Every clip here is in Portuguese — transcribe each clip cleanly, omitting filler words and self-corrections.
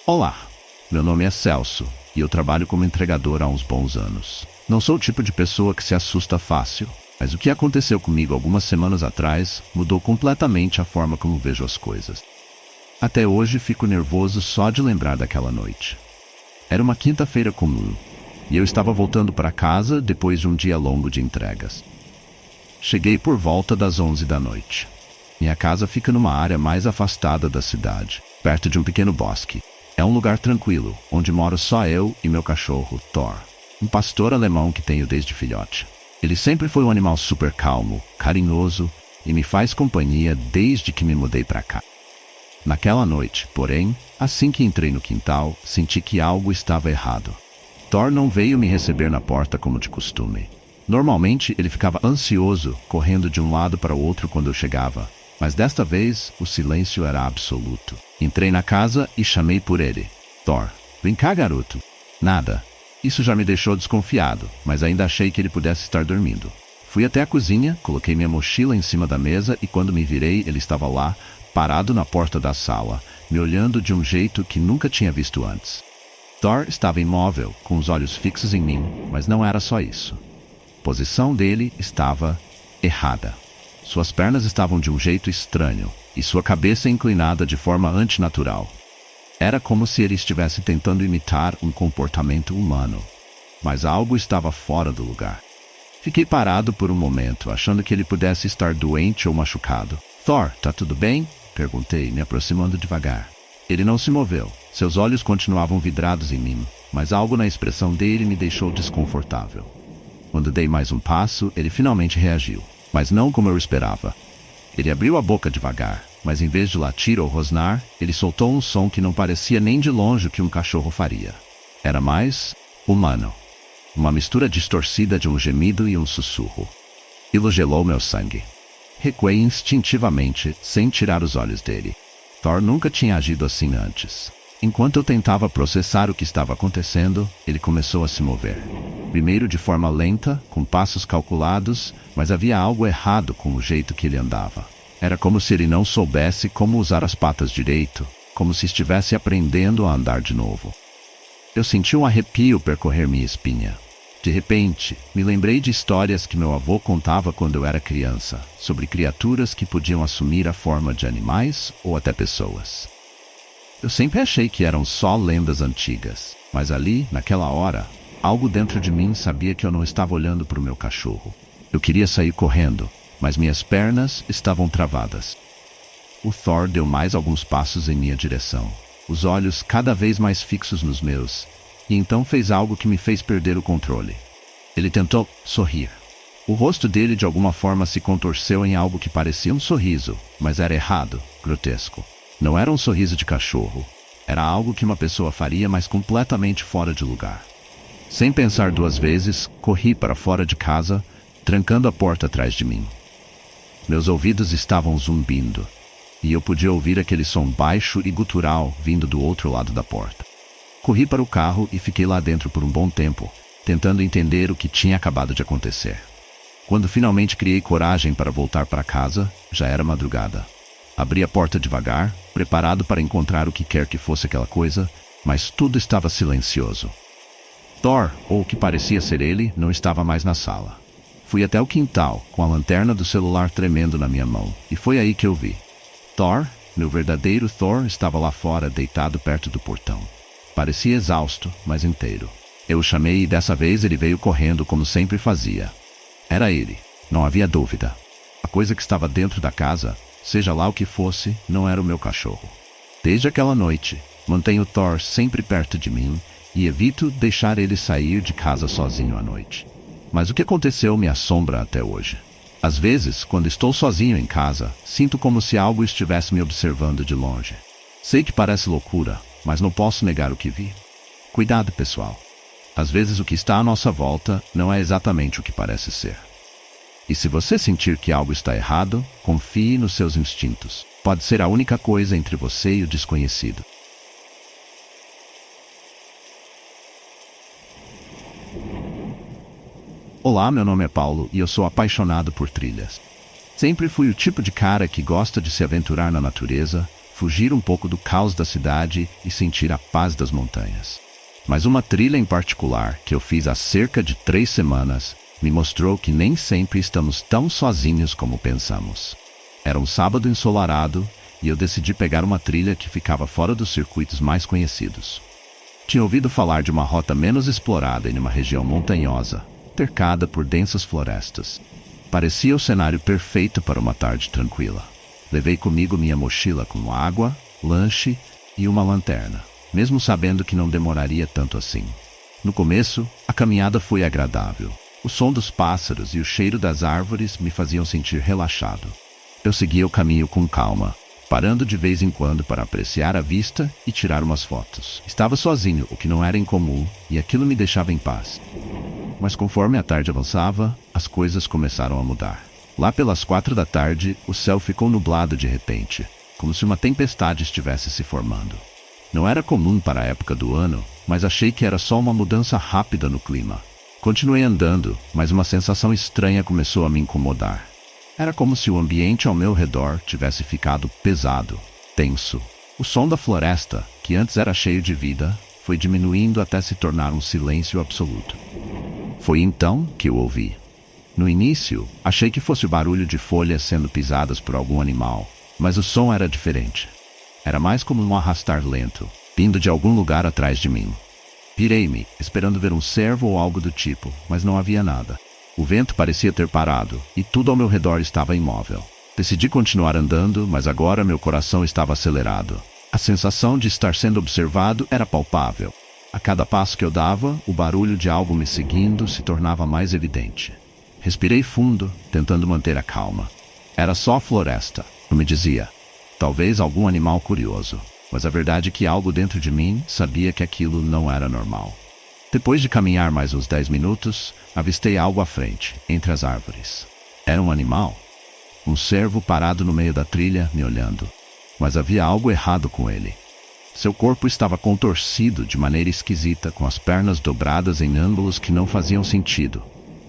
Olá, meu nome é Celso e eu trabalho como entregador há uns bons anos. Não sou o tipo de pessoa que se assusta fácil, mas o que aconteceu comigo algumas semanas atrás mudou completamente a forma como vejo as coisas. Até hoje fico nervoso só de lembrar daquela noite. Era uma quinta-feira comum e eu estava voltando para casa depois de um dia longo de entregas. Cheguei por volta das 11 da noite. Minha casa fica numa área mais afastada da cidade, perto de um pequeno bosque. É um lugar tranquilo, onde moro só eu e meu cachorro, Thor, um pastor alemão que tenho desde filhote. Ele sempre foi um animal super calmo, carinhoso e me faz companhia desde que me mudei para cá. Naquela noite, porém, assim que entrei no quintal, senti que algo estava errado. Thor não veio me receber na porta como de costume. Normalmente ele ficava ansioso, correndo de um lado para o outro quando eu chegava, mas desta vez o silêncio era absoluto. Entrei na casa e chamei por ele. Thor, vem cá, garoto. Nada. Isso já me deixou desconfiado, mas ainda achei que ele pudesse estar dormindo. Fui até a cozinha, coloquei minha mochila em cima da mesa e quando me virei, ele estava lá, parado na porta da sala, me olhando de um jeito que nunca tinha visto antes. Thor estava imóvel, com os olhos fixos em mim, mas não era só isso. A posição dele estava errada. Suas pernas estavam de um jeito estranho e sua cabeça inclinada de forma antinatural. Era como se ele estivesse tentando imitar um comportamento humano, mas algo estava fora do lugar. Fiquei parado por um momento, achando que ele pudesse estar doente ou machucado. Thor, tá tudo bem? Perguntei, me aproximando devagar. Ele não se moveu. Seus olhos continuavam vidrados em mim, mas algo na expressão dele me deixou desconfortável. Quando dei mais um passo, ele finalmente reagiu, mas não como eu esperava. Ele abriu a boca devagar, mas em vez de latir ou rosnar, ele soltou um som que não parecia nem de longe o que um cachorro faria. Era mais humano. Uma mistura distorcida de um gemido e um sussurro. Aquilo gelou meu sangue. Recuei instintivamente, sem tirar os olhos dele. Thor nunca tinha agido assim antes. Enquanto eu tentava processar o que estava acontecendo, ele começou a se mover. Primeiro de forma lenta, com passos calculados, mas havia algo errado com o jeito que ele andava. Era como se ele não soubesse como usar as patas direito, como se estivesse aprendendo a andar de novo. Eu senti um arrepio percorrer minha espinha. De repente, me lembrei de histórias que meu avô contava quando eu era criança, sobre criaturas que podiam assumir a forma de animais ou até pessoas. Eu sempre achei que eram só lendas antigas, mas ali, naquela hora, algo dentro de mim sabia que eu não estava olhando para o meu cachorro. Eu queria sair correndo, mas minhas pernas estavam travadas. O Thor deu mais alguns passos em minha direção, os olhos cada vez mais fixos nos meus, e então fez algo que me fez perder o controle. Ele tentou sorrir. O rosto dele de alguma forma se contorceu em algo que parecia um sorriso, mas era errado, grotesco. Não era um sorriso de cachorro. Era algo que uma pessoa faria, mas completamente fora de lugar. Sem pensar duas vezes, corri para fora de casa, trancando a porta atrás de mim. Meus ouvidos estavam zumbindo, e eu podia ouvir aquele som baixo e gutural vindo do outro lado da porta. Corri para o carro e fiquei lá dentro por um bom tempo, tentando entender o que tinha acabado de acontecer. Quando finalmente criei coragem para voltar para casa, já era madrugada. Abri a porta devagar, preparado para encontrar o que quer que fosse aquela coisa, mas tudo estava silencioso. Thor, ou o que parecia ser ele, não estava mais na sala. Fui até o quintal, com a lanterna do celular tremendo na minha mão, e foi aí que eu vi. Thor, meu verdadeiro Thor, estava lá fora, deitado perto do portão. Parecia exausto, mas inteiro. Eu o chamei e dessa vez ele veio correndo como sempre fazia. Era ele, não havia dúvida. A coisa que estava dentro da casa, seja lá o que fosse, não era o meu cachorro. Desde aquela noite, mantenho Thor sempre perto de mim e evito deixar ele sair de casa sozinho à noite. Mas o que aconteceu me assombra até hoje. Às vezes, quando estou sozinho em casa, sinto como se algo estivesse me observando de longe. Sei que parece loucura, mas não posso negar o que vi. Cuidado, pessoal. Às vezes o que está à nossa volta não é exatamente o que parece ser. E se você sentir que algo está errado, confie nos seus instintos. Pode ser a única coisa entre você e o desconhecido. Olá, meu nome é Paulo e eu sou apaixonado por trilhas. Sempre fui o tipo de cara que gosta de se aventurar na natureza, fugir um pouco do caos da cidade e sentir a paz das montanhas. Mas uma trilha em particular, que eu fiz há cerca de 3 semanas, me mostrou que nem sempre estamos tão sozinhos como pensamos. Era um sábado ensolarado e eu decidi pegar uma trilha que ficava fora dos circuitos mais conhecidos. Tinha ouvido falar de uma rota menos explorada em uma região montanhosa, cercada por densas florestas. Parecia o cenário perfeito para uma tarde tranquila. Levei comigo minha mochila com água, lanche e uma lanterna, mesmo sabendo que não demoraria tanto assim. No começo, a caminhada foi agradável. O som dos pássaros e o cheiro das árvores me faziam sentir relaxado. Eu seguia o caminho com calma, parando de vez em quando para apreciar a vista e tirar umas fotos. Estava sozinho, o que não era incomum, e aquilo me deixava em paz. Mas conforme a tarde avançava, as coisas começaram a mudar. Lá pelas 4 da tarde, o céu ficou nublado de repente, como se uma tempestade estivesse se formando. Não era comum para a época do ano, mas achei que era só uma mudança rápida no clima. Continuei andando, mas uma sensação estranha começou a me incomodar. Era como se o ambiente ao meu redor tivesse ficado pesado, tenso. O som da floresta, que antes era cheio de vida, foi diminuindo até se tornar um silêncio absoluto. Foi então que eu ouvi. No início, achei que fosse o barulho de folhas sendo pisadas por algum animal, mas o som era diferente. Era mais como um arrastar lento, vindo de algum lugar atrás de mim. Virei-me, esperando ver um cervo ou algo do tipo, mas não havia nada. O vento parecia ter parado, e tudo ao meu redor estava imóvel. Decidi continuar andando, mas agora meu coração estava acelerado. A sensação de estar sendo observado era palpável. A cada passo que eu dava, o barulho de algo me seguindo se tornava mais evidente. Respirei fundo, tentando manter a calma. Era só a floresta, eu me dizia. Talvez algum animal curioso, mas a verdade é que algo dentro de mim sabia que aquilo não era normal. Depois de caminhar mais uns 10 minutos, avistei algo à frente, entre as árvores. Era um animal. Um cervo parado no meio da trilha, me olhando. Mas havia algo errado com ele. Seu corpo estava contorcido de maneira esquisita, com as pernas dobradas em ângulos que não faziam sentido.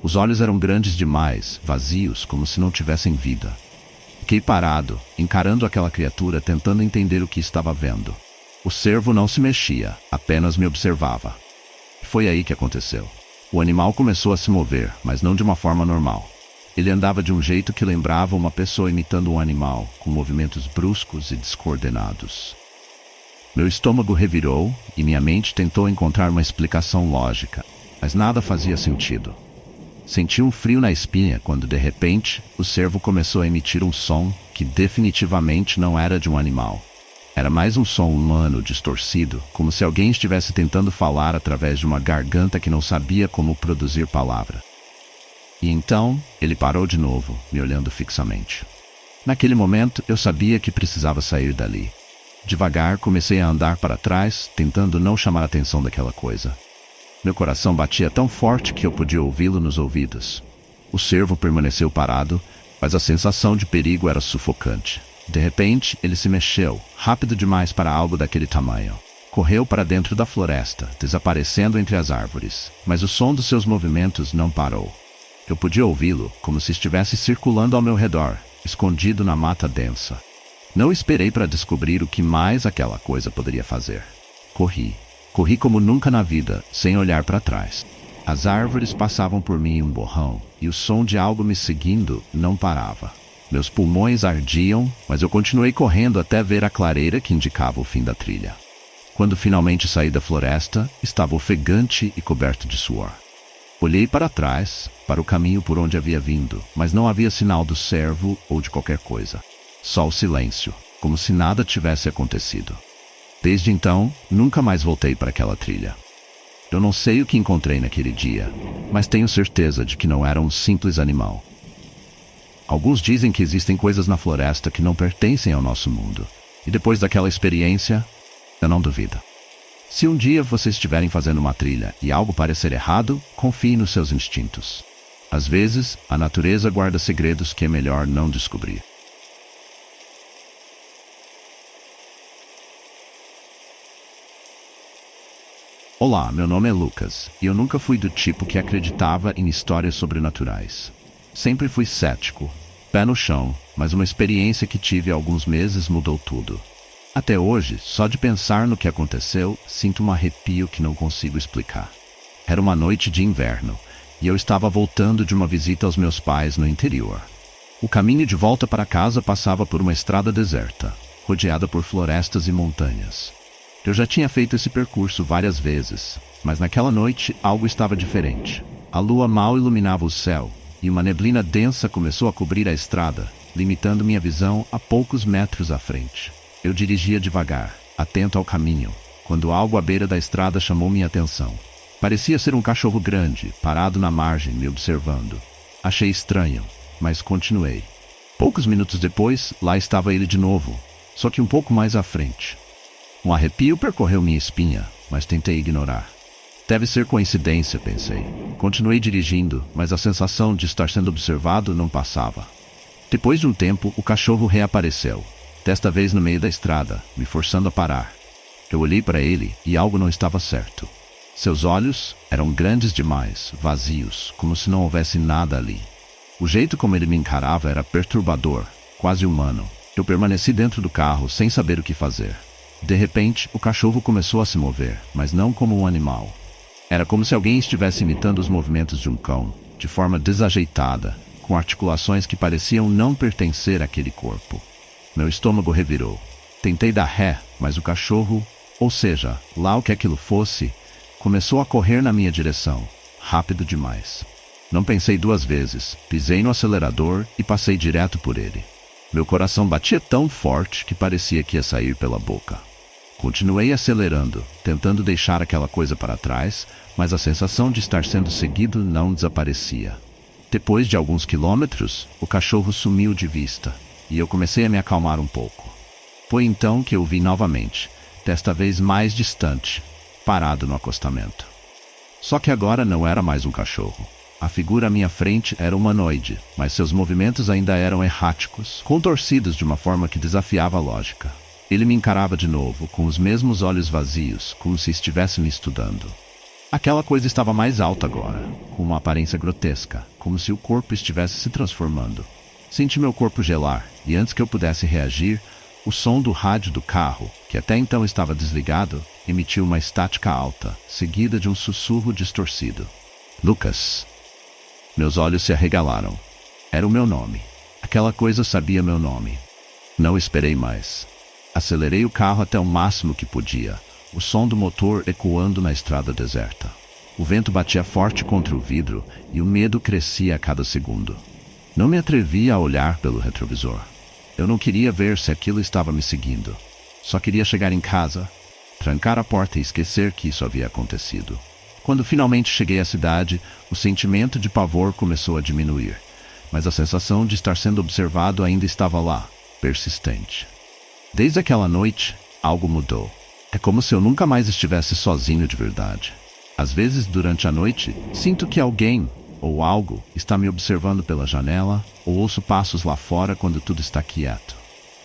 Os olhos eram grandes demais, vazios, como se não tivessem vida. Fiquei parado, encarando aquela criatura, tentando entender o que estava vendo. O cervo não se mexia, apenas me observava. Foi aí que aconteceu. O animal começou a se mover, mas não de uma forma normal. Ele andava de um jeito que lembrava uma pessoa imitando um animal, com movimentos bruscos e descoordenados. Meu estômago revirou e minha mente tentou encontrar uma explicação lógica, mas nada fazia sentido. Senti um frio na espinha quando, de repente, o cervo começou a emitir um som que definitivamente não era de um animal. Era mais um som humano distorcido, como se alguém estivesse tentando falar através de uma garganta que não sabia como produzir palavra. E então, ele parou de novo, me olhando fixamente. Naquele momento, eu sabia que precisava sair dali. Devagar, comecei a andar para trás, tentando não chamar a atenção daquela coisa. Meu coração batia tão forte que eu podia ouvi-lo nos ouvidos. O cervo permaneceu parado, mas a sensação de perigo era sufocante. De repente, ele se mexeu, rápido demais para algo daquele tamanho. Correu para dentro da floresta, desaparecendo entre as árvores, mas o som dos seus movimentos não parou. Eu podia ouvi-lo, como se estivesse circulando ao meu redor, escondido na mata densa. Não esperei para descobrir o que mais aquela coisa poderia fazer. Corri. Corri como nunca na vida, sem olhar para trás. As árvores passavam por mim em um borrão, e o som de algo me seguindo não parava. Meus pulmões ardiam, mas eu continuei correndo até ver a clareira que indicava o fim da trilha. Quando finalmente saí da floresta, estava ofegante e coberto de suor. Olhei para trás, para o caminho por onde havia vindo, mas não havia sinal do cervo ou de qualquer coisa. Só o silêncio, como se nada tivesse acontecido. Desde então, nunca mais voltei para aquela trilha. Eu não sei o que encontrei naquele dia, mas tenho certeza de que não era um simples animal. Alguns dizem que existem coisas na floresta que não pertencem ao nosso mundo, e depois daquela experiência, eu não duvido. Se um dia vocês estiverem fazendo uma trilha e algo parecer errado, confie nos seus instintos. Às vezes, a natureza guarda segredos que é melhor não descobrir. Olá, meu nome é Lucas, e eu nunca fui do tipo que acreditava em histórias sobrenaturais. Sempre fui cético, pé no chão, mas uma experiência que tive há alguns meses mudou tudo. Até hoje, só de pensar no que aconteceu, sinto um arrepio que não consigo explicar. Era uma noite de inverno, e eu estava voltando de uma visita aos meus pais no interior. O caminho de volta para casa passava por uma estrada deserta, rodeada por florestas e montanhas. Eu já tinha feito esse percurso várias vezes, mas naquela noite algo estava diferente. A lua mal iluminava o céu, e uma neblina densa começou a cobrir a estrada, limitando minha visão a poucos metros à frente. Eu dirigia devagar, atento ao caminho, quando algo à beira da estrada chamou minha atenção. Parecia ser um cachorro grande, parado na margem, me observando. Achei estranho, mas continuei. Poucos minutos depois, lá estava ele de novo, só que um pouco mais à frente. Um arrepio percorreu minha espinha, mas tentei ignorar. Deve ser coincidência, pensei. Continuei dirigindo, mas a sensação de estar sendo observado não passava. Depois de um tempo, o cachorro reapareceu, desta vez no meio da estrada, me forçando a parar. Eu olhei para ele e algo não estava certo. Seus olhos eram grandes demais, vazios, como se não houvesse nada ali. O jeito como ele me encarava era perturbador, quase humano. Eu permaneci dentro do carro sem saber o que fazer. De repente, o cachorro começou a se mover, mas não como um animal. Era como se alguém estivesse imitando os movimentos de um cão, de forma desajeitada, com articulações que pareciam não pertencer àquele corpo. Meu estômago revirou. Tentei dar ré, mas o cachorro, ou seja, lá o que aquilo fosse, começou a correr na minha direção, rápido demais. Não pensei duas vezes, pisei no acelerador e passei direto por ele. Meu coração batia tão forte que parecia que ia sair pela boca. Continuei acelerando, tentando deixar aquela coisa para trás, mas a sensação de estar sendo seguido não desaparecia. Depois de alguns quilômetros, o cachorro sumiu de vista, e eu comecei a me acalmar um pouco. Foi então que eu o vi novamente, desta vez mais distante, parado no acostamento. Só que agora não era mais um cachorro. A figura à minha frente era humanoide, mas seus movimentos ainda eram erráticos, contorcidos de uma forma que desafiava a lógica. Ele me encarava de novo, com os mesmos olhos vazios, como se estivesse me estudando. Aquela coisa estava mais alta agora, com uma aparência grotesca, como se o corpo estivesse se transformando. Senti meu corpo gelar, e antes que eu pudesse reagir, o som do rádio do carro, que até então estava desligado, emitiu uma estática alta, seguida de um sussurro distorcido. Lucas. Meus olhos se arregalaram. Era o meu nome. Aquela coisa sabia meu nome. Não esperei mais. Acelerei o carro até o máximo que podia, o som do motor ecoando na estrada deserta. O vento batia forte contra o vidro e o medo crescia a cada segundo. Não me atrevia a olhar pelo retrovisor. Eu não queria ver se aquilo estava me seguindo. Só queria chegar em casa, trancar a porta e esquecer que isso havia acontecido. Quando finalmente cheguei à cidade, o sentimento de pavor começou a diminuir, mas a sensação de estar sendo observado ainda estava lá, persistente. Desde aquela noite, algo mudou. É como se eu nunca mais estivesse sozinho de verdade. Às vezes, durante a noite, sinto que alguém ou algo está me observando pela janela ou ouço passos lá fora quando tudo está quieto.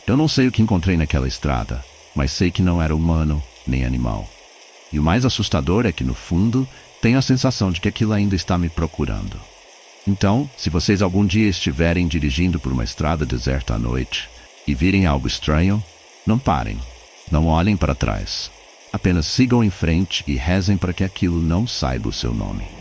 Eu não sei o que encontrei naquela estrada, mas sei que não era humano nem animal. E o mais assustador é que, no fundo, tenho a sensação de que aquilo ainda está me procurando. Então, se vocês algum dia estiverem dirigindo por uma estrada deserta à noite e virem algo estranho, não parem, não olhem para trás. Apenas sigam em frente e rezem para que aquilo não saiba o seu nome.